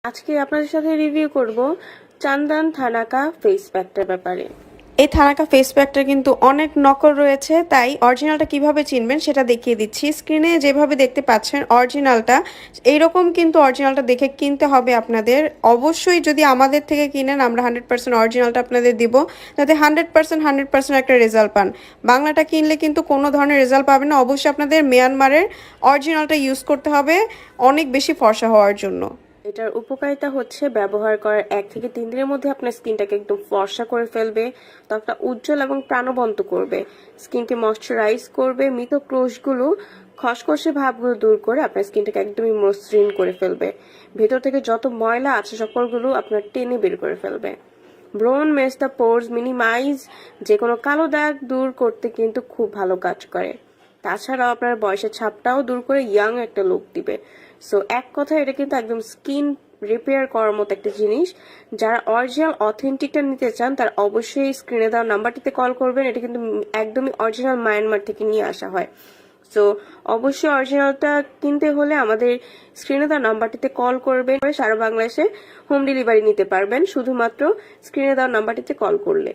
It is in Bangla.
আজকে আপনাদের সাথে রিভিউ করব চান্দন থানাকা ফেস প্যাকটার ব্যাপারে। এই থানাকা ফেস প্যাকটা কিন্তু অনেক নকল রয়েছে, তাই অরিজিনালটা কিভাবে চিনবেন সেটা দেখিয়ে দিচ্ছি। স্ক্রিনে যেভাবে দেখতে পাচ্ছেন অরিজিনালটা এইরকম, কিন্তু অরিজিনালটা দেখে কিনতে হবে আপনাদের। অবশ্যই যদি আমাদের থেকে কিনেন আমরা 100% অরিজিনালটা আপনাদের দিব, যাতে 100% একটা রেজাল্ট পান। বাংলাটা কিনলে কিন্তু কোনো ধরনের রেজাল্ট পাবেন না। অবশ্যই আপনাদের মিয়ানমারের অরিজিনালটা ইউজ করতে হবে অনেক বেশি ফর্সা হওয়ার জন্য। এটার উপকারিতা হচ্ছে ব্যবহার করার 1 থেকে 3 দিনের মধ্যে আপনার স্কিনটাকে একদম ফর্সা করে ফেলবে, ত্বকটা উজ্জ্বল এবং প্রাণবন্ত করবে, স্কিনকে ময়শ্চারাইজ করবে, মৃত কোষগুলো খসখসে ভাবগুলো দূর করে আপনার স্কিনটাকে একদমই মসৃণ করে ফেলবে। ভেতর থেকে যত ময়লা আছে সকলগুলো আপনার টেনে বের করে ফেলবে। ব্রোন মেস দ্য পোরস মিনিমাইজ, যে কোনো কালো দাগ দূর করতে কিন্তু খুব ভালো কাজ করে। তাছাড়াও আপনার বয়সের ছাপটাও দূর করে ইয়াং একটা লুক দিবে। সো এক কথায় এটা কিন্তু একদম স্কিন রিপেয়ার করার মতো একটা জিনিস। যারা অরিজিনাল অথেন্টিকটা নিতে চান তারা অবশ্যই স্ক্রিনে দেওয়া নাম্বারটিতে কল করবেন। এটা কিন্তু একদমই অরিজিনাল মায়ানমার থেকে নিয়ে আসা হয়। সো অবশ্যই অরিজিনালটা কিনতে হলে আমাদের স্ক্রিনে দেওয়া নাম্বারটিতে কল করবেন। সারা বাংলাদেশে হোম ডেলিভারি নিতে পারবেন শুধুমাত্র স্ক্রিনে দেওয়া নাম্বারটিতে কল করলে।